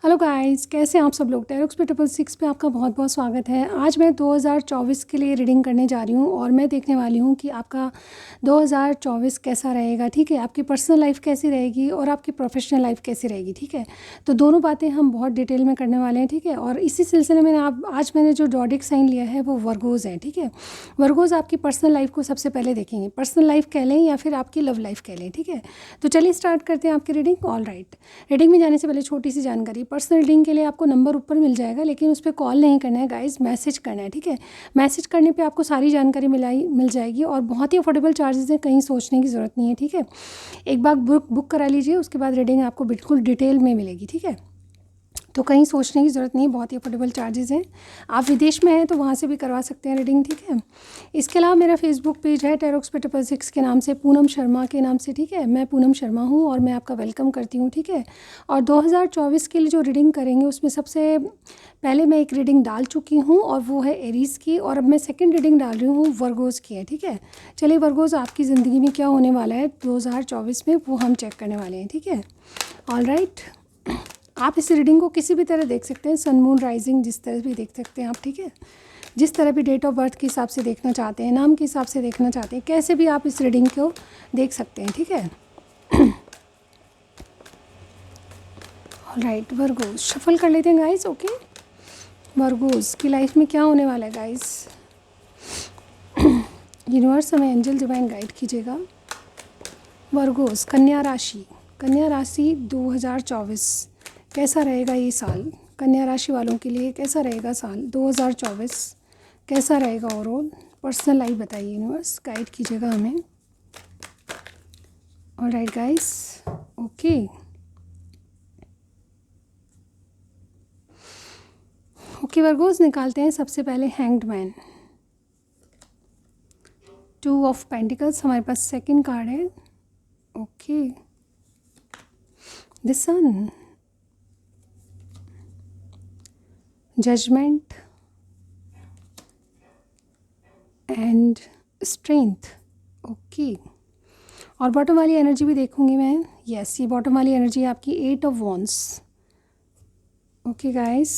Hello guys, कैसे हैं आप सब लोग। टैरोक्स पे 666 पे आपका बहुत बहुत स्वागत है। आज मैं 2024 के लिए रीडिंग करने जा रही हूँ और मैं देखने वाली हूँ कि आपका 2024 कैसा रहेगा। ठीक है, आपकी पर्सनल लाइफ कैसी रहेगी और आपकी प्रोफेशनल लाइफ कैसी रहेगी। ठीक है, तो दोनों बातें हम बहुत डिटेल में करने वाले हैं। ठीक है, और इसी सिलसिले में आज मैंने जो ज़ोडिएक साइन लिया है वो वर्गोज़ है। ठीक है, वर्गोज़ आपकी पर्सनल लाइफ को सबसे पहले देखेंगे। पर्सनल लाइफ कह लें या फिर आपकी लव लाइफ कह लें। ठीक है, तो चलिए स्टार्ट करते हैं आपकी रीडिंग। ऑल राइट, रीडिंग में जाने से पहले छोटी सी जानकारी। पर्सनल रीडिंग के लिए आपको नंबर ऊपर मिल जाएगा, लेकिन उस पर कॉल नहीं करना है गाइस, मैसेज करना है। ठीक है, मैसेज करने पे आपको सारी जानकारी मिल जाएगी और बहुत ही अफोर्डेबल चार्जेस हैं, कहीं सोचने की ज़रूरत नहीं है। ठीक है, एक बार बुक करा लीजिए, उसके बाद रीडिंग आपको बिल्कुल डिटेल में मिलेगी। ठीक है, तो कहीं सोचने की ज़रूरत नहीं है, बहुत ही अफोर्डेबल चार्जेस हैं। आप विदेश में हैं तो वहाँ से भी करवा सकते हैं रीडिंग। ठीक है, इसके अलावा मेरा फेसबुक पेज है टैरोक्स पे 666 के नाम से, पूनम शर्मा के नाम से। ठीक है, मैं पूनम शर्मा हूँ और मैं आपका वेलकम करती हूँ। ठीक है, और 2024 के लिए जो रीडिंग करेंगे उसमें सबसे पहले मैं एक रीडिंग डाल चुकी हूँ और वो है एरीज़ की, और अब मैं सेकेंड रीडिंग डाल रही हूँ वर्गोज़ की है। ठीक है, चलिए वर्गोज़ आपकी ज़िंदगी में क्या होने वाला है 2024 में वो हम चेक करने वाले हैं। ठीक है, ऑल राइट, आप इस रीडिंग को किसी भी तरह देख सकते हैं, सन मून राइजिंग जिस तरह भी देख सकते हैं आप। ठीक है, जिस तरह भी डेट ऑफ बर्थ के हिसाब से देखना चाहते हैं, नाम के हिसाब से देखना चाहते हैं, कैसे भी आप इस रीडिंग को देख सकते हैं। ठीक है, राइट, वर्गोज शफल कर लेते हैं गाइस। ओके, वर्गोज की लाइफ में क्या होने वाला है गाइस। यूनिवर्स हमें एंजल डिवाइन गाइड कीजिएगा। वर्गोज कन्या राशि, कन्या राशि 2024 कैसा रहेगा ये साल। कन्या राशि वालों के लिए कैसा रहेगा साल 2024, कैसा रहेगा ओवरऑल। पर्सनल लाइफ बताइए, यूनिवर्स गाइड कीजिएगा हमें। Alright guys, okay, okay Virgos निकालते हैं सबसे पहले हैंग्ड मैन, 2 ऑफ पेंटिकल्स हमारे पास सेकंड कार्ड है। Okay, the sun, judgement and strength. Okay, और बॉटम वाली एनर्जी भी देखूंगी मैं। यस, ये बॉटम वाली एनर्जी है आपकी 8 ऑफ वॉन्ड्स। ओके गाइस,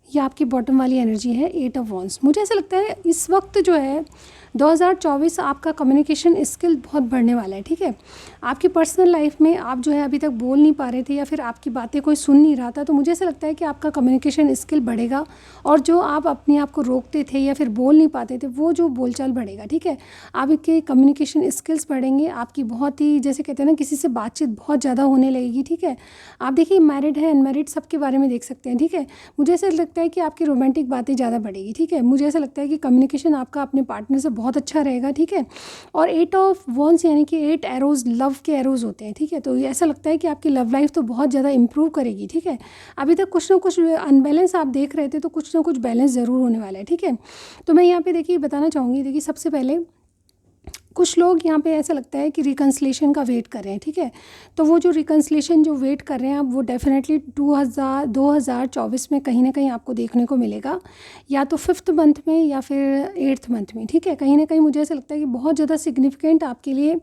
ये आपकी बॉटम वाली एनर्जी है 8 ऑफ वॉन्ड्स। मुझे ऐसा लगता है इस वक्त जो है 2024 आपका कम्युनिकेशन स्किल बहुत बढ़ने वाला है। ठीक है, आपकी पर्सनल लाइफ में आप जो है अभी तक बोल नहीं पा रहे थे या फिर आपकी बातें कोई सुन नहीं रहा था, तो मुझे ऐसा लगता है कि आपका कम्युनिकेशन स्किल बढ़ेगा और जो आप अपने आप को रोकते थे या फिर बोल नहीं पाते थे वो जो बोलचाल बढ़ेगा। ठीक है, आपके कम्युनिकेशन स्किल्स बढ़ेंगे, आपकी बहुत ही जैसे कहते हैं ना किसी से बातचीत बहुत ज़्यादा होने लगेगी। ठीक है, आप देखिए मैरिड है अनमैरिड सबके बारे में देख सकते हैं। ठीक है, मुझे ऐसा लगता है कि आपकी रोमांटिक बातें ज़्यादा बढ़ेगी। ठीक है, मुझे ऐसा लगता है कि कम्युनिकेशन आपका अपने पार्टनर से बहुत अच्छा रहेगा। ठीक है, और 8 ऑफ वॉन्ड्स यानी कि 8 एरोज़ लव के एरोज़ होते हैं। ठीक है, तो ऐसा लगता है कि आपकी लव लाइफ तो बहुत ज़्यादा इंप्रूव करेगी। ठीक है, अभी तक कुछ ना कुछ अनबैलेंस आप देख रहे थे, तो कुछ ना कुछ बैलेंस ज़रूर होने वाला है। ठीक है, तो मैं यहाँ पे देखिए बताना चाहूँगी, देखिए सबसे पहले कुछ लोग यहाँ पे ऐसा लगता है कि रिकन्सिलेशन का वेट कर रहे हैं। ठीक है, तो वो जो रिकन्सिलेशन जो वेट कर रहे हैं आप, वो डेफिनेटली 2024 में कहीं ना कहीं आपको देखने को मिलेगा, या तो 5th मंथ में या फिर 8th मंथ में। ठीक है, कहीं ना कहीं मुझे ऐसा लगता है कि बहुत ज़्यादा सिग्निफिकेंट आपके लिए,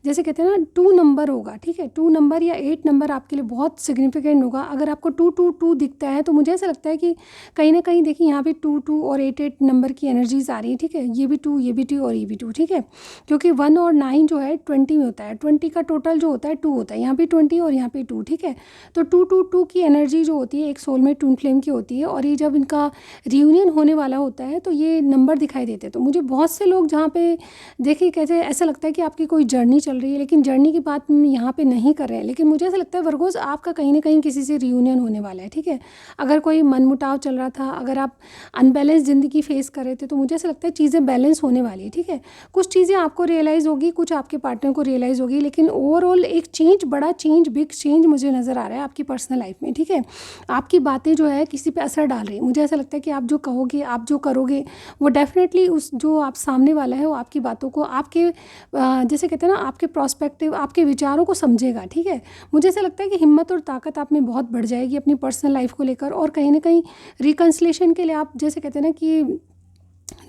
जैसे कहते हैं ना 2 नंबर होगा। ठीक है, 2 नंबर या 8 नंबर आपके लिए बहुत सिग्निफिकेंट होगा। अगर आपको 222 दिखता है तो मुझे ऐसा लगता है कि कहीं ना कहीं देखिए यहाँ पे 22 और 88 नंबर की एनर्जीज आ रही है। ठीक है, ये भी 2, ये भी 2 और ये भी 2। ठीक है, क्योंकि 1 और 9 जो है 20 में होता है, 20 का टोटल जो होता है 2 होता है, यहाँ पे 20 और यहाँ पे 2। ठीक है, तो 222 की एनर्जी जो होती है एक सोलमेट ट्विन फ्लेम की होती है, और ये जब इनका रियूनियन होने वाला होता है तो ये नंबर दिखाई देते हैं। तो मुझे बहुत से लोग जहाँ पे देखिए कैसे ऐसा लगता है कि आपकी कोई जर्नी चल रही है, लेकिन जर्नी की बात यहाँ पे नहीं कर रहे हैं, लेकिन मुझे ऐसा लगता है वर्गोज आपका कहीं ना कहीं किसी से रियूनियन होने वाला है। ठीक है, अगर कोई मनमुटाव चल रहा था, अगर आप अनबैलेंस ज़िंदगी फेस कर रहे थे, तो मुझे ऐसा लगता है चीज़ें बैलेंस होने वाली है। ठीक है, कुछ चीज़ें आपको रियलाइज़ होगी, कुछ आपके पार्टनर को रियलाइज़ होगी, लेकिन ओवरऑल एक चेंज, बड़ा चेंज, बिग चेंज मुझे नज़र आ रहा है आपकी पर्सनल लाइफ में। ठीक है, आपकी बातें जो है किसी पे असर डाल रही है। मुझे ऐसा लगता है कि आप जो कहोगे, आप जो करोगे, वो डेफिनेटली उस जो आप सामने वाला है वो आपकी बातों को, आपके जैसे कहते हैं ना आपके प्रोस्पेक्टिव, आपके विचारों को समझेगा। ठीक है, मुझे ऐसा लगता है कि हिम्मत और ताकत आप में बहुत बढ़ जाएगी अपनी पर्सनल लाइफ को लेकर, और कहीं ना कहीं रिकन्सिलेशन के लिए आप जैसे कहते हैं ना कि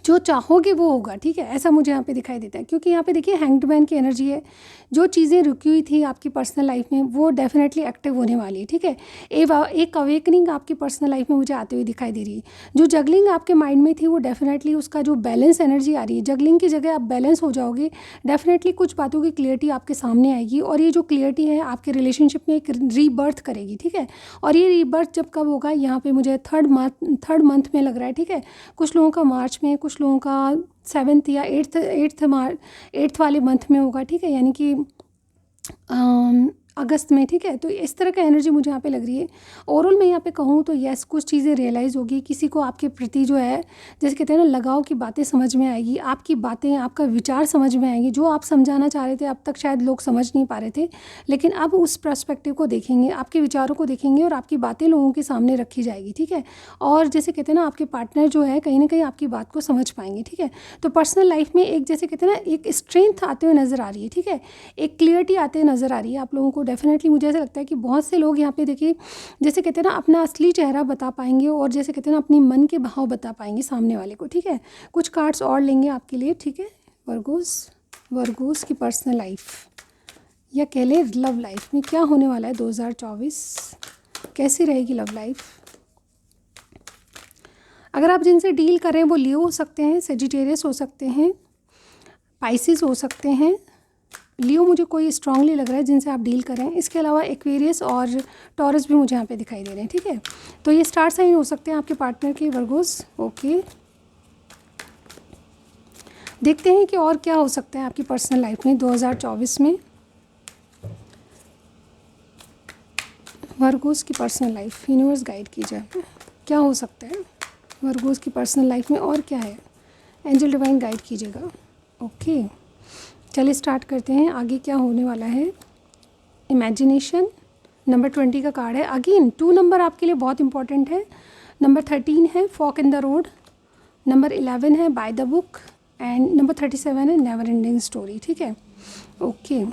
जो चाहोगे वो होगा, ठीक है, ऐसा मुझे यहाँ पे दिखाई देता है। क्योंकि यहाँ पे देखिए हैंग्ड मैन की एनर्जी है, जो चीज़ें रुकी हुई थी आपकी पर्सनल लाइफ में वो डेफिनेटली एक्टिव होने वाली है, ठीक है। एक अवेकनिंग आपकी पर्सनल लाइफ में मुझे आते हुए दिखाई दे रही है। जो जगलिंग आपके माइंड में थी वो डेफिनेटली उसका जो बैलेंस एनर्जी आ रही है, जगलिंग की जगह आप बैलेंस हो जाओगे, डेफिनेटली कुछ बातों की क्लियरिटी आपके सामने आएगी। और ये जो क्लियरिटी है आपके रिलेशनशिप में एक रीबर्थ करेगी, ठीक है। और ये रीबर्थ जब कब होगा, यहाँ पे मुझे थर्ड मंथ में लग रहा है, ठीक है। कुछ लोगों का मार्च में, कुछ लोगों का 7th या 8th वाले मंथ में होगा, ठीक है, यानी कि अगस्त में, ठीक है। तो इस तरह का एनर्जी मुझे यहाँ पे लग रही है। ओवरऑल मैं यहाँ पे कहूँ तो यस, कुछ चीज़ें रियलाइज़ होगी, किसी को आपके प्रति जो है जैसे कहते हैं ना लगाव की बातें समझ में आएगी, आपकी बातें, आपका विचार समझ में आएगी। जो आप समझाना चाह रहे थे अब तक शायद लोग समझ नहीं पा रहे थे, लेकिन अब उस पर्सपेक्टिव को देखेंगे, आपके विचारों को देखेंगे और आपकी बातें लोगों के सामने रखी जाएगी, ठीक है। और जैसे कहते हैं ना आपके पार्टनर जो है कहीं ना कहीं आपकी बात को समझ पाएंगे, ठीक है। तो पर्सनल लाइफ में एक जैसे कहते हैं ना एक स्ट्रेंथ आते हुए नज़र आ रही है, ठीक है, एक क्लियरिटी आते हुए नज़र आ रही है आप लोगों को। डेफिनेटली मुझे ऐसा लगता है कि बहुत से लोग यहाँ पे देखिए जैसे कहते हैं ना अपना असली चेहरा बता पाएंगे और जैसे कहते हैं ना अपनी मन के भाव बता पाएंगे सामने वाले को, ठीक है। कुछ कार्ड्स और लेंगे आपके लिए, ठीक है। वर्गोस की पर्सनल लाइफ या कह लें लव लाइफ में क्या होने वाला है 2024, कैसी रहेगी लव लाइफ। अगर आप जिनसे डील कर रहे हैं वो लियो हो सकते हैं, सेजिटेरियस हो सकते हैं, पाइसिस हो सकते हैं। लियो मुझे कोई स्ट्रांगली लग रहा है जिनसे आप डील करें। इसके अलावा एक्वेरियस और टॉरस भी मुझे यहाँ पे दिखाई दे रहे हैं, ठीक है। तो ये स्टार साइन हो सकते हैं आपके पार्टनर के, वर्गोस। ओके, देखते हैं कि और क्या हो सकता है आपकी पर्सनल लाइफ में 2024 में। वर्गोस की पर्सनल लाइफ, यूनिवर्स गाइड कीजिए, क्या हो सकता है वर्गोस की पर्सनल लाइफ में और क्या है, एंजल डिवाइन गाइड कीजिएगा। ओके, चलिए स्टार्ट करते हैं। आगे क्या होने वाला है, इमेजिनेशन। नंबर 20 का कार्ड है। अगेन 2 नंबर आपके लिए बहुत इंपॉर्टेंट है। नंबर 13 है fork in the road, number 11 है by the book and number 37 है नेवर एंडिंग स्टोरी, ठीक है। ओके,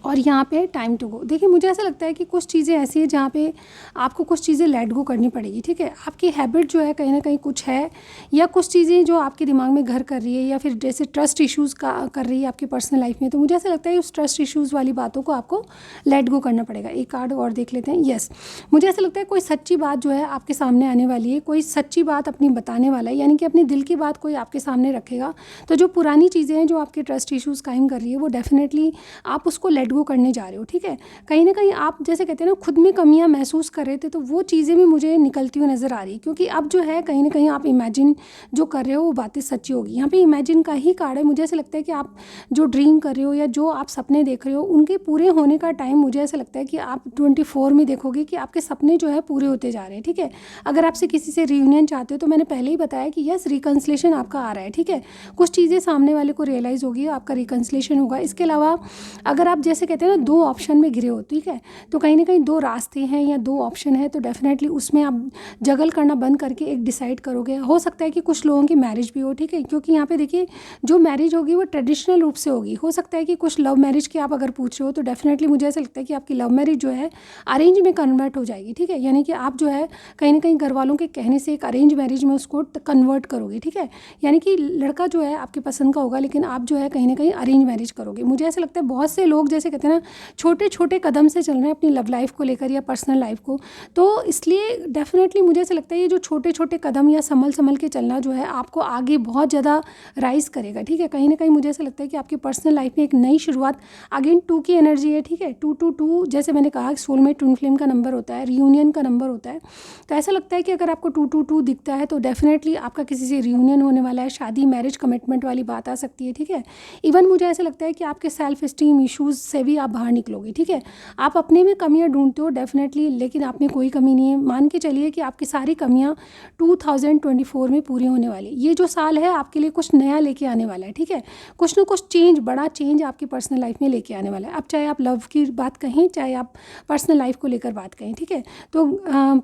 और यहाँ पे टाइम टू गो। देखिए मुझे ऐसा लगता है कि कुछ चीज़ें ऐसी है जहाँ पे आपको कुछ चीज़ें लेट गो करनी पड़ेगी, ठीक है। आपकी हैबिट जो है कहीं ना कहीं कुछ है, या कुछ चीज़ें जो आपके दिमाग में घर कर रही है, या फिर जैसे ट्रस्ट इश्यूज़ का कर रही है आपकी पर्सनल लाइफ में, तो मुझे ऐसा लगता है उस ट्रस्ट इश्यूज़ वाली बातों को आपको लेट गो करना पड़ेगा। एक कार्ड और देख लेते हैं। यस, मुझे ऐसा लगता है कोई सच्ची बात जो है आपके सामने आने वाली है, कोई सच्ची बात अपनी बताने वाला है, यानी कि अपने दिल की बात कोई आपके सामने रखेगा। तो जो पुरानी चीज़ें हैं जो आपके ट्रस्ट इश्यूज़ कायम कर रही है वो डेफिनेटली आप उसको लेट गो करने जा रहे हो, ठीक है। कहीं ना कहीं आप जैसे कहते हैं ना खुद में कमियां महसूस कर रहे थे, तो वो चीज़ें भी मुझे निकलती हुई नज़र आ रही है। क्योंकि अब जो है कहीं ना कहीं आप इमेजिन जो कर रहे हो वो बातें सच्ची होगी। यहाँ पे इमेजिन का ही कार्ड है। मुझे ऐसा लगता है कि आप जो ड्रीम कर रहे हो या जो आप सपने देख रहे हो उनके पूरे होने का टाइम मुझे ऐसा लगता है कि आप 24 में देखोगे कि आपके सपने जो है पूरे होते जा रहे हैं, ठीक है। अगर आपसे किसी से रियूनियन चाहते हो तो मैंने पहले ही बताया कि यस रिकन्सिलेशन आपका आ रहा है, ठीक है। कुछ चीज़ें सामने वाले को रियलाइज़ होगी, आपका रिकन्सिलेशन होगा। इसके अलावा अगर आप जैसे कहते हैं ना 2 ऑप्शन में घिरे हो, ठीक है, तो कहीं ना कहीं 2 रास्ते हैं या 2 ऑप्शन है, तो डेफिनेटली उसमें आप जगल करना बंद करके एक डिसाइड करोगे। हो सकता है कि कुछ लोगों की मैरिज भी हो, ठीक है, क्योंकि यहाँ पे देखिए जो मैरिज होगी वो ट्रेडिशनल रूप से होगी। हो सकता है कि कुछ लव मैरिज की आप अगर पूछ रहे हो तो डेफिनेटली मुझे ऐसा लगता है कि आपकी लव मैरिज जो है अरेंज में कन्वर्ट हो जाएगी, ठीक है। यानी कि आप जो है कहीं ना कहीं घर वालों के कहने से एक अरेंज मैरिज में उसको कन्वर्ट करोगे, ठीक है। यानी कि लड़का जो है आपकी पसंद का होगा, लेकिन आप जो है कहीं ना कहीं अरेंज मैरिज करोगे। मुझे ऐसा लगता है बहुत से लोग जैसे कहते हैं ना छोटे छोटे कदम से चल रहे हैं अपनी लव लाइफ को लेकर या पर्सनल लाइफ को, तो इसलिए डेफिनेटली मुझे ऐसा लगता है ये जो छोटे छोटे कदम या संभल के चलना जो है आपको आगे बहुत ज़्यादा राइज करेगा, ठीक है। कहीं ना कहीं मुझे ऐसा लगता है कि आपकी पर्सनल लाइफ में एक नई शुरुआत, अगेन 2 की एनर्जी है, ठीक है। 222 जैसे मैंने कहा सोलमेट ट्विन फ्लेम का नंबर होता है, रियूनियन का नंबर होता है। तो ऐसा लगता है कि अगर आपको 222 दिखता है तो डेफिनेटली आपका किसी से रियूनियन होने वाला है, शादी मैरिज कमिटमेंट वाली बात आ सकती है, ठीक है। इवन मुझे ऐसा लगता है कि आपके सेल्फ स्टीम इश्यूज़ से भी आप बाहर निकलोगे, ठीक है। आप अपने में कमियां ढूंढते हो डेफिनेटली, लेकिन आप में कोई कमी नहीं है। मान के चलिए कि आपकी सारी कमियां 2024 में पूरी होने वाली। ये जो साल है आपके लिए कुछ नया लेके आने वाला है, ठीक है। कुछ ना कुछ चेंज, बड़ा चेंज आपकी पर्सनल लाइफ में लेके आने वाला है। अब चाहे आप लव की बात कहें, चाहे आप पर्सनल लाइफ को लेकर बात कहें, ठीक है। तो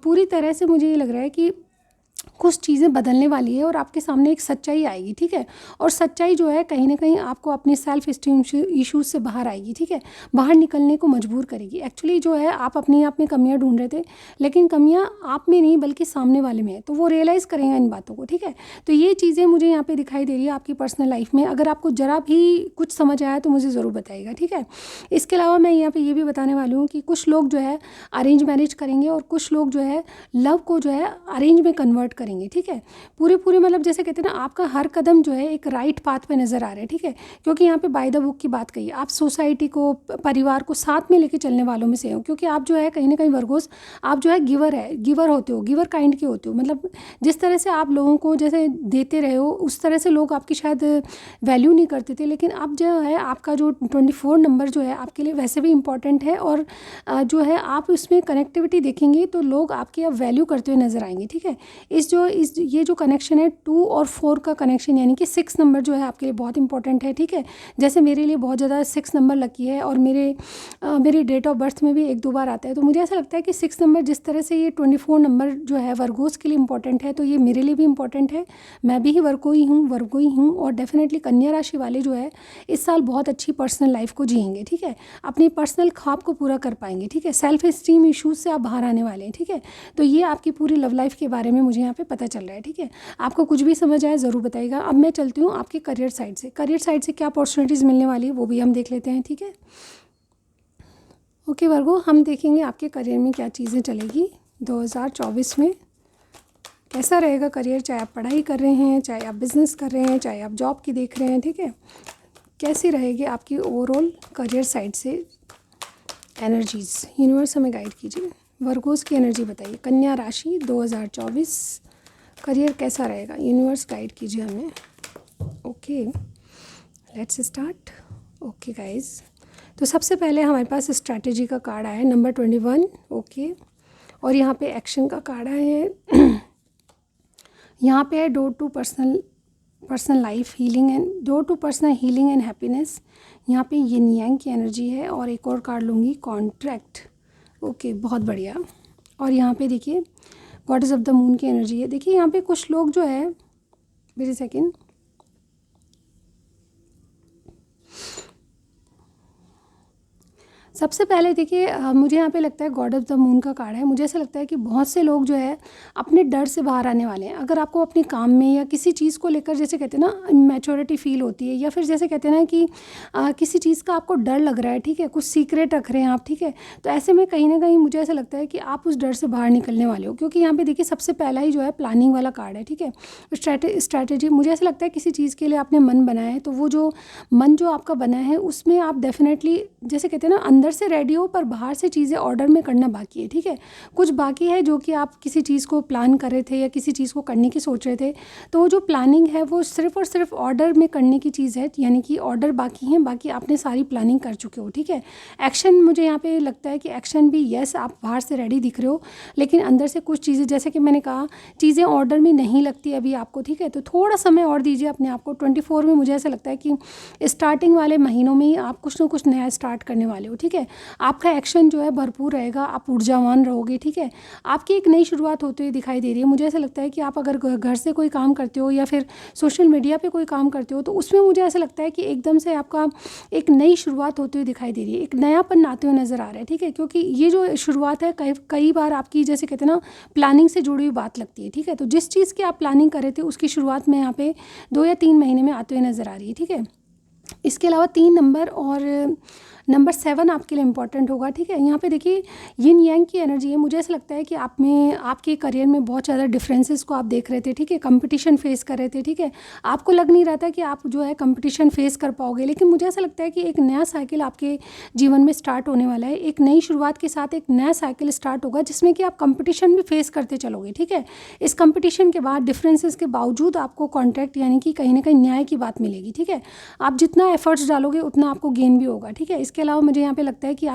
पूरी तरह से मुझे ये लग रहा है कि कुछ चीज़ें बदलने वाली है और आपके सामने एक सच्चाई आएगी, ठीक है। और सच्चाई जो है कहीं ना कहीं आपको अपने सेल्फ इस्टीम इश्यूज से बाहर आएगी, ठीक है, बाहर निकलने को मजबूर करेगी। एक्चुअली जो है आप अपने आप में कमियां ढूंढ रहे थे, लेकिन कमियां आप में नहीं बल्कि सामने वाले में है, तो वो रियलाइज़ करेंगे इन बातों को, ठीक है। तो ये चीज़ें मुझे यहाँ पे दिखाई दे रही है आपकी पर्सनल लाइफ में। अगर आपको ज़रा भी कुछ समझ आया तो मुझे ज़रूर बताइएगा, ठीक है। इसके अलावा मैं यहाँ पे ये भी बताने वाली हूँ कि कुछ लोग जो है अरेंज मैरिज करेंगे और कुछ लोग जो है लव को जो है अरेंज में कन्वर्ट करेंगे, ठीक है। पूरे मतलब जैसे कहते हैं ना, आपका हर कदम जो है एक राइट पाथ पे नज़र आ रहा है, ठीक है। क्योंकि यहाँ पे बाय द बुक की बात कही, आप सोसाइटी को, परिवार को साथ में लेके चलने वालों में से हो, क्योंकि आप जो है कहीं ना कहीं वर्गोस, आप जो है गिवर होते हो, गिवर काइंड के होते हो। मतलब जिस तरह से आप लोगों को जैसे देते रहे हो उस तरह से लोग आपकी शायद वैल्यू नहीं करते थे, लेकिन अब जो है आपका जो 24 नंबर जो है आपके लिए वैसे भी इम्पॉर्टेंट है। और जो है आप उसमें कनेक्टिविटी देखेंगे तो लोग आपकी अब वैल्यू करते हुए नज़र आएंगे, ठीक है। ये जो कनेक्शन है 2 और 4 का कनेक्शन, यानी कि 6 नंबर जो है आपके लिए बहुत इंपॉर्टेंट है, ठीक है। जैसे मेरे लिए बहुत ज़्यादा 6 नंबर लकी है और मेरी डेट ऑफ बर्थ में भी 1-2 बार आता है। तो मुझे ऐसा लगता है कि 6 नंबर जिस तरह से ये 24 नंबर जो है वर्गोस के लिए इंपॉर्टेंट है, तो ये मेरे लिए भी इंपॉर्टेंट है। मैं भी वर्गो ही हूँ और डेफिनेटली कन्या राशि वाले जो है इस साल बहुत अच्छी पर्सनल लाइफ को जिएंगे, ठीक है। अपनी पर्सनल ख्वाब को पूरा कर पाएंगे, ठीक है। सेल्फ इस्टीम इशूज़ से आप बाहर आने वाले हैं, ठीक है। तो ये आपकी पूरी लव लाइफ के बारे में मुझे यहाँ पे पता चल रहा है, ठीक है। आपको कुछ भी समझ आए ज़रूर बताइएगा। अब मैं चलती हूँ आपके करियर साइड से क्या अपॉर्चुनिटीज़ मिलने वाली है वो भी हम देख लेते हैं, ठीक है। ओके वर्गो, हम देखेंगे आपके करियर में क्या चीज़ें चलेगी 2024 में, कैसा रहेगा करियर। चाहे आप पढ़ाई कर रहे हैं, चाहे आप बिज़नेस कर रहे हैं, चाहे आप जॉब की देख रहे हैं, ठीक है। कैसी रहेगी आपकी ओवरऑल करियर साइड से एनर्जीज़, यूनिवर्स हमें गाइड कीजिए। वर्गोस की एनर्जी बताइए, कन्या राशि 2024 करियर कैसा रहेगा, यूनिवर्स गाइड कीजिए हमें। Okay let's start. Okay guys, तो सबसे पहले हमारे पास स्ट्रैटेजी का कार्ड आया है नंबर 21, ओके। और यहाँ पे एक्शन का कार्ड आया है यहाँ पे है door to personal life healing and door to personal healing and happiness. यहाँ पे यिन यांग की एनर्जी है। और एक और कार्ड लूँगी, कॉन्ट्रैक्ट, ओके बहुत बढ़िया। और यहाँ पे देखिए गॉडेस ऑफ द मून की एनर्जी है। देखिए यहाँ पे कुछ लोग जो है, वेट अ सेकेंड, सबसे पहले देखिए मुझे यहाँ पे लगता है गॉड ऑफ द मून का कार्ड है। मुझे ऐसा लगता है कि बहुत से लोग जो है अपने डर से बाहर आने वाले हैं। अगर आपको अपने काम में या किसी चीज़ को लेकर जैसे कहते हैं ना मैच्योरिटी फील होती है, या फिर जैसे कहते हैं ना कि किसी चीज़ का आपको डर लग रहा है, ठीक है, कुछ सीक्रेट रख रहे हैं आप, ठीक है, तो ऐसे में कहीं ना कहीं मुझे ऐसा लगता है कि आप उस डर से बाहर निकलने वाले हो। क्योंकि यहाँ पर देखिए सबसे पहला ही जो है प्लानिंग वाला कार्ड है, ठीक है, स्ट्रैटेजी। मुझे ऐसा लगता है किसी चीज़ के लिए आपने मन बनाया है, तो वो जो मन जो आपका बना है उसमें आप डेफिनेटली जैसे कहते हैं ना अंदर से रेडी हो, पर बाहर से चीज़ें ऑर्डर में करना बाकी है, ठीक है। कुछ बाकी है जो कि आप किसी चीज़ को प्लान कर रहे थे या किसी चीज़ को करने की सोच रहे थे, तो वो जो प्लानिंग है वो सिर्फ और सिर्फ ऑर्डर में करने की चीज़ है, यानी कि ऑर्डर बाकी हैं, बाकी आपने सारी प्लानिंग कर चुके हो, ठीक है। एक्शन, मुझे यहाँ पे लगता है कि एक्शन भी यस आप बाहर से रेडी दिख रहे हो, लेकिन अंदर से कुछ चीज़ें जैसे कि मैंने कहा चीज़ें ऑर्डर में नहीं लगती अभी आपको, ठीक है। तो थोड़ा समय और दीजिए अपने आप को। 24 में मुझे ऐसा लगता है कि स्टार्टिंग वाले महीनों में ही आप कुछ ना कुछ नया स्टार्ट करने वाले हो, ठीक है। आपका एक्शन जो है भरपूर रहेगा, आप ऊर्जावान रहोगे, ठीक है। आपकी एक नई शुरुआत होती हुई दिखाई दे रही है। मुझे ऐसा लगता है कि आप अगर घर से कोई काम करते हो या फिर सोशल मीडिया पे कोई काम करते हो, तो उसमें मुझे ऐसा लगता है कि एकदम से आपका एक नई शुरुआत होती हुई दिखाई दे रही है, एक नयापन आते हुए नज़र आ रहा है, ठीक है। क्योंकि ये जो शुरुआत है कई बार आपकी जैसे कहते हैं ना प्लानिंग से जुड़ी हुई बात लगती है, ठीक है। तो जिस चीज़ की आप प्लानिंग कर रहे थे उसकी शुरुआत में यहाँ पे 2 या 3 महीने में आते हुए नज़र आ रही है, ठीक है। इसके अलावा 3 नंबर और नंबर 7 आपके लिए इंपॉर्टेंट होगा, ठीक है। यहाँ पे देखिए यिन यांग की एनर्जी है। मुझे ऐसा लगता है कि आप में आपके करियर में बहुत ज़्यादा डिफरेंसेस को आप देख रहे थे, ठीक है, कंपटीशन फेस कर रहे थे, ठीक है। आपको लग नहीं रहा था कि आप जो है कंपटीशन फेस कर पाओगे, लेकिन मुझे ऐसा लगता है कि एक नया साइकिल आपके जीवन में स्टार्ट होने वाला है। एक नई शुरुआत के साथ एक नया साइकिल स्टार्ट होगा जिसमें कि आप कंपटीशन भी फेस करते चलोगे, ठीक है। इस कंपटीशन के बाद डिफरेंसेस के बावजूद आपको कॉन्ट्रैक्ट यानी कि कहीं ना कहीं न्याय की बात मिलेगी, ठीक है। आप जितना एफर्ट्स डालोगे उतना आपको गेन भी होगा, ठीक है। इसके अलावा मुझे यहाँ पे लगता है कि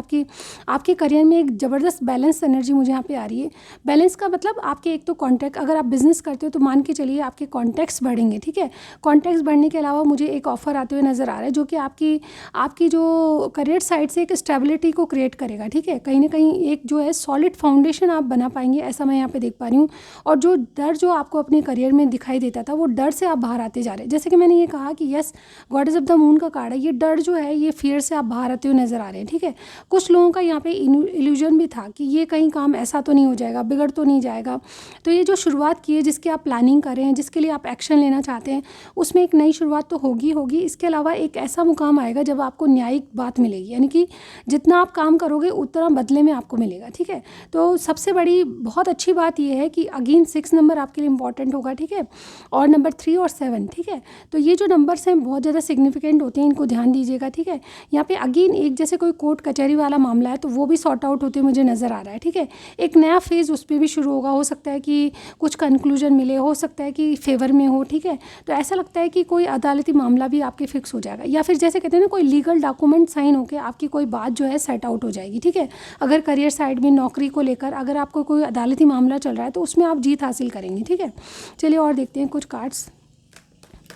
आपके करियर में एक ज़बरदस्त बैलेंस एनर्जी मुझे यहाँ पे आ रही है। बैलेंस का मतलब आपके एक तो कॉन्टैक्ट, अगर आप बिज़नेस करते हो तो मान के चलिए आपके कॉन्टैक्ट्स बढ़ेंगे, ठीक है। कॉन्टैक्ट्स बढ़ने के अलावा मुझे एक ऑफ़र आते हुए नज़र आ रहा है जो कि आपकी जो करियर साइड से एक स्टेबिलिटी को क्रिएट करेगा, ठीक है। कहीं ना कहीं एक जो है सॉलिड फाउंडेशन आप बना पाएंगे, ऐसा मैं यहाँ पे देख पा रही हूँ। और जो डर जो आपको अपने करियर में दिखाई देता था, वो डर से आप बाहर आते जा रहे हैं। जैसे कि मैंने ये कहा कि yes, goddess of the moon का कार्ड है, ये डर जो है, ये फियर से आप बाहर आते हुए नज़र आ रहे हैं, ठीक है। कुछ लोगों का यहाँ पे इल्यूजन भी था कि ये कहीं काम ऐसा तो नहीं हो जाएगा, बिगड़ तो नहीं जाएगा। तो ये जो शुरुआत की है, जिसकी आप प्लानिंग कर रहे हैं, जिसके लिए आप एक्शन लेना चाहते हैं, उसमें एक नई शुरुआत तो होगी होगी। इसके अलावा एक ऐसा मुकाम आएगा जब आपको न्यायिक बात मिलेगी, यानी कि जितना आप काम करोगे उतना बदले में आपको मिलेगा, ठीक है। तो सबसे बड़ी बहुत अच्छी बात यह है कि अगेन 6 नंबर आपके लिए इंपॉर्टेंट होगा, ठीक है। और नंबर 3 और 7, ठीक है। तो ये जो नंबर्स हैं बहुत ज़्यादा सिग्निफिकेंट होते हैं, इनको ध्यान दीजिएगा, ठीक है। यहाँ पे अगेन एक जैसे कोई कोर्ट कचहरी वाला मामला है तो वो भी सॉर्ट आउट होते मुझे नज़र आ रहा है, ठीक है। एक नया फेज़ उस पर भी शुरू होगा, हो सकता है कि कुछ कंक्लूजन मिले, हो सकता है कि फेवर में हो, ठीक है। तो ऐसा लगता है कि कोई अदालती मामला भी आपके फिक्स हो जाएगा, या फिर जैसे कहते हैं ना, कोई लीगल डॉक्यूमेंट साइन होकर आपकी कोई बात जो है सेट आउट हो जाएगी, ठीक है। अगर करियर साइड में नौकरी को लेकर अगर आपको कोई अदालती मामला चल रहा है तो उसमें आप जीत हासिल करेंगे, ठीक है। चलिए और देखते हैं कुछ कार्ड्स,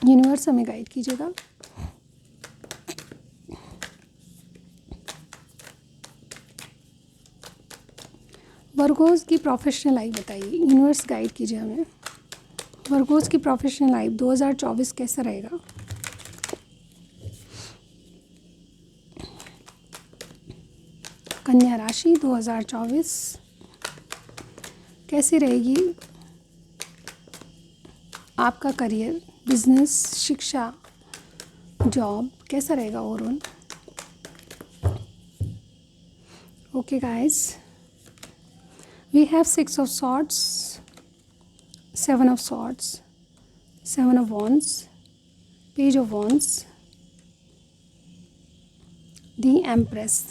यूनिवर्स हमें गाइड कीजिएगा। वर्गोस की प्रोफेशनल लाइफ बताइए, यूनिवर्स गाइड कीजिए हमें। वर्गोस की प्रोफेशनल लाइफ 2024 कैसा रहेगा? कन्या राशि 2024 कैसी रहेगी? आपका करियर, बिजनेस, शिक्षा, जॉब कैसा रहेगा overall? Okay guys, we have 6 of swords, 7 of swords, 7 of wands, page of wands, the empress.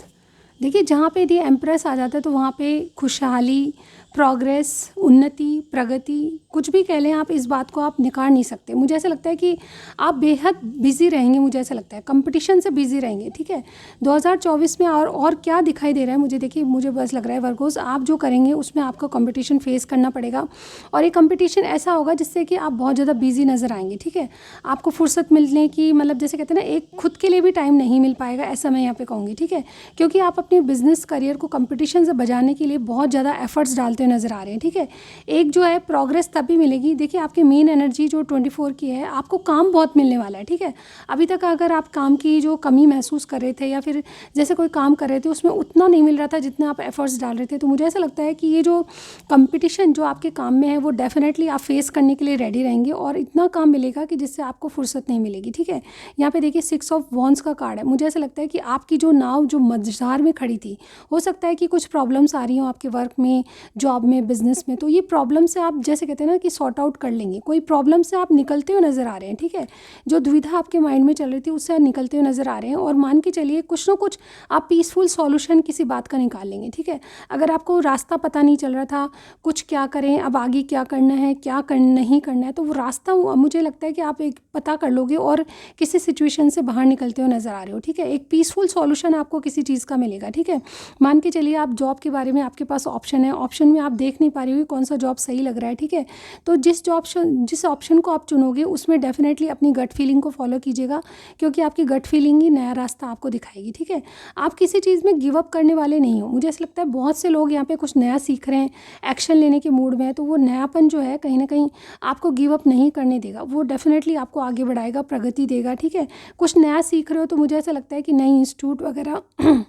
देखिए, जहाँ पे दी एम्प्रेस आ जाता है तो वहाँ पे खुशहाली, प्रोग्रेस, उन्नति, प्रगति, कुछ भी कह लें आप, इस बात को आप नकार नहीं सकते। मुझे ऐसा लगता है कि आप बेहद बिजी रहेंगे, मुझे ऐसा लगता है कंपटीशन से बिजी रहेंगे, ठीक है। 2024 में और क्या दिखाई दे रहा है मुझे, देखिए मुझे बस लग रहा है वर्गोस, आप जो करेंगे उसमें आपको कंपटीशन फेस करना पड़ेगा। और ये कंपटीशन ऐसा होगा जिससे कि आप बहुत ज़्यादा बिजी नज़र आएंगे, ठीक है। आपको फुर्सत मिलने की, मतलब जैसे कहते हैं ना, एक खुद के लिए भी टाइम नहीं मिल पाएगा, ऐसा मैं यहाँ पे कहूँगी, ठीक है। क्योंकि आप अपने बिजनेस करियर को कंपटीशन से बचाने के लिए बहुत ज़्यादा एफर्ट्स डालते नज़र आ रहे हैं, ठीक है। एक जो है प्रोग्रेस तभी मिलेगी, देखिए आपकी मेन एनर्जी जो 24 की है, आपको काम बहुत मिलने वाला है, ठीक है। अभी तक अगर आप काम की जो कमी महसूस कर रहे थे, या फिर जैसे कोई काम कर रहे थे उसमें उतना नहीं मिल रहा था जितना आप एफर्ट्स डाल रहे थे, तो मुझे ऐसा लगता है कि ये जो कंपटीशन जो आपके काम में है वो डेफिनेटली आप फेस करने के लिए रेडी रहेंगे, और इतना काम मिलेगा कि जिससे आपको फुर्सत नहीं मिलेगी, ठीक है। यहाँ पे देखिए 6 ऑफ वॉन्ड्स का कार्ड है। मुझे ऐसा लगता है कि आपकी जो नाव जो मझधार में खड़ी थी, हो सकता है कि कुछ प्रॉब्लम्स आ रही हो आपके वर्क में, जॉब में, बिजनेस में, तो ये प्रॉब्लम से आप जैसे कहते हैं ना कि सॉर्ट आउट कर लेंगे। कोई प्रॉब्लम से आप निकलते हुए नज़र आ रहे हैं, ठीक है। जो दुविधा आपके माइंड में चल रही थी उससे आप निकलते हुए नज़र आ रहे हैं, और मान के चलिए कुछ ना कुछ आप पीसफुल सॉल्यूशन किसी बात का निकाल लेंगे, ठीक है। अगर आपको रास्ता पता नहीं चल रहा था, कुछ क्या करें, अब आगे क्या करना है, क्या नहीं करना है, तो वो रास्ता मुझे लगता है कि आप एक पता कर लोगे और किसी सिचुएशन से बाहर निकलते हुए नज़र आ रहे हो, ठीक है। एक पीसफुल सॉल्यूशन आपको किसी चीज़ का मिलेगा, ठीक है। मान के चलिए आप जॉब के बारे में, आपके पास ऑप्शन है, ऑप्शन में आप देख नहीं पा रही हुई कौन सा जॉब सही लग रहा है, ठीक है। तो जिस ऑप्शन को आप चुनोगे उसमें डेफिनेटली अपनी गट फीलिंग को फॉलो कीजिएगा, क्योंकि आपकी गट फीलिंग ही नया रास्ता आपको दिखाएगी, ठीक है। आप किसी चीज़ में गिव अप करने वाले नहीं हो। मुझे ऐसा लगता है बहुत से लोग यहाँ पे कुछ नया सीख रहे हैं, एक्शन लेने के मूड में है, तो वो नयापन जो है कहीं ना कहीं आपको गिव अप नहीं करने देगा, वो डेफिनेटली आपको आगे बढ़ाएगा, प्रगति देगा, ठीक है। कुछ नया सीख रहे हो तो मुझे ऐसा लगता है कि नई इंस्टीट्यूट वगैरह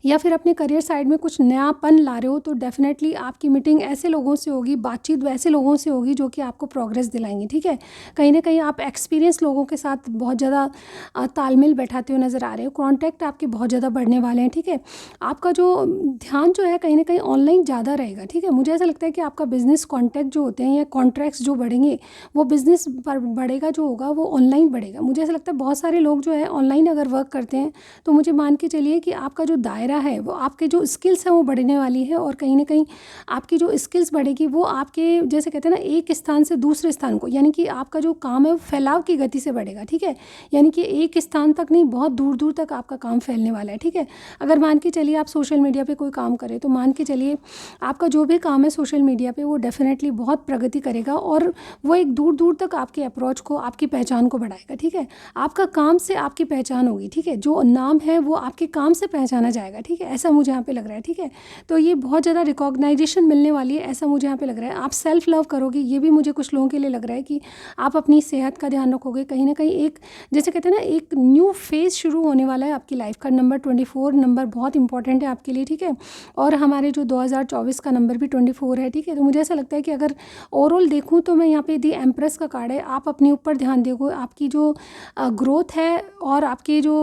या फिर अपने करियर साइड में कुछ नयापन ला रहे हो, तो डेफिनेटली आपकी मीटिंग ऐसे लोगों से होगी, बातचीत वैसे लोगों से होगी जो कि आपको प्रोग्रेस दिलाएंगे, ठीक है। कहीं ना कहीं आप एक्सपीरियंस लोगों के साथ बहुत ज़्यादा तालमेल बैठाते हुए नज़र आ रहे हो, कॉन्टैक्ट आपके बहुत ज़्यादा बढ़ने वाले हैं, ठीक है। आपका जो ध्यान जो है कहीं ना कहीं ऑनलाइन ज़्यादा रहेगा, ठीक है। मुझे ऐसा लगता है कि आपका बिज़नेस कॉन्टैक्ट जो होते हैं या कॉन्ट्रैक्ट्स जो बढ़ेंगे, वो बिज़नेस पर बढ़ेगा जो होगा वो ऑनलाइन बढ़ेगा। मुझे ऐसा लगता है बहुत सारे लोग जो है ऑनलाइन अगर वर्क करते हैं तो मुझे मान के चलिए कि आपका जो दायरा दायरा है, वो आपके जो स्किल्स हैं वो बढ़ने वाली है, और कहीं न कहीं आपकी जो स्किल्स बढ़ेगी वो आपके जैसे कहते हैं ना एक स्थान से दूसरे स्थान को, यानी कि आपका जो काम है वो फैलाव की गति से बढ़ेगा, ठीक है। यानी कि एक स्थान तक नहीं, बहुत दूर दूर तक आपका काम फैलने वाला है, ठीक है। अगर मान के चलिए आप सोशल मीडिया पे कोई काम करें, तो मान के चलिए आपका जो भी काम है सोशल मीडिया पे वो डेफिनेटली बहुत प्रगति करेगा, और वो एक दूर दूर तक आपके अप्रोच को, आपकी पहचान को बढ़ाएगा, ठीक है। आपका काम से आपकी पहचान होगी, ठीक है। जो नाम है वो आपके काम से पहचाना जाएगा, ठीक है। ऐसा मुझे यहाँ पे लग रहा है, ठीक है। तो ये बहुत ज़्यादा रिकॉग्नाइजेशन मिलने वाली है, ऐसा मुझे यहाँ पे लग रहा है। आप सेल्फ लव करोगे, ये भी मुझे कुछ लोगों के लिए लग रहा है कि आप अपनी सेहत का ध्यान रखोगे। कहीं ना कहीं एक जैसे कहते हैं ना एक न्यू फेज़ शुरू होने वाला है आपकी लाइफ का। नंबर 24 नंबर बहुत इंपॉर्टेंट है आपके लिए, ठीक है। और हमारे जो 2024 का नंबर भी 24 है, ठीक है। तो मुझे ऐसा लगता है कि अगर ओवरऑल देखूँ तो मैं यहाँ पे दी एम्प्रेस का कार्ड है। आप अपने ऊपर ध्यान देखो, आपकी जो ग्रोथ है और आपकी जो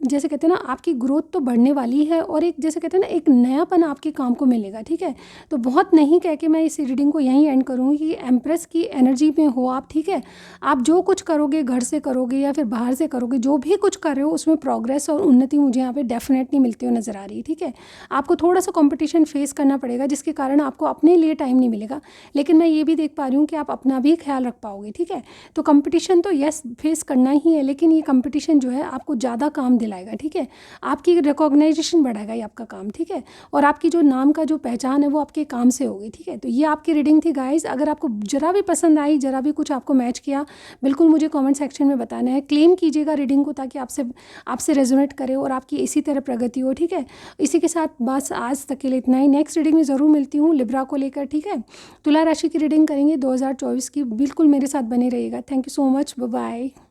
जैसे कहते हैं ना आपकी ग्रोथ तो बढ़ने वाली है, और एक जैसे कहते हैं ना एक नयापन आपके काम को मिलेगा, ठीक है। तो बहुत नहीं कह के मैं इस रीडिंग को यहीं एंड करूँगी कि एम्प्रेस की एनर्जी में हो आप, ठीक है। आप जो कुछ करोगे, घर से करोगे या फिर बाहर से करोगे, जो भी कुछ कर रहे हो उसमें प्रोग्रेस और उन्नति मुझे यहाँ पे डेफिनेटली मिलती हुई नज़र आ रही है, ठीक है। आपको थोड़ा सा कंपटीशन फेस करना पड़ेगा, जिसके कारण आपको अपने लिए टाइम नहीं मिलेगा, लेकिन मैं ये भी देख पा रही हूँ कि आप अपना भी ख्याल रख पाओगे, ठीक है। तो कंपटीशन तो यस फेस करना ही है, लेकिन ये कंपटीशन जो है आपको ज़्यादा काम दिलाएगा, ठीक है। आपकी रिकॉग्नाइजेशन बढ़ाएगा ये आपका काम, ठीक है। और आपकी जो नाम का जो पहचान है वो आपके काम से होगी, ठीक है। तो ये आपकी रीडिंग थी गाइज। अगर आपको जरा भी पसंद आई, जरा भी कुछ आपको मैच किया, बिल्कुल मुझे कमेंट सेक्शन में बताना है। क्लेम कीजिएगा रीडिंग को, ताकि आपसे रेजोनेट करे और आपकी इसी तरह प्रगति हो, ठीक है। इसी के साथ बस आज तक के लिए इतना ही। नेक्स्ट रीडिंग में ज़रूर मिलती हूँ लिब्रा को लेकर, ठीक है। तुला राशि की रीडिंग करेंगे 2024 की। बिल्कुल मेरे साथ बने रहिएगा। Thank you so much, bye bye.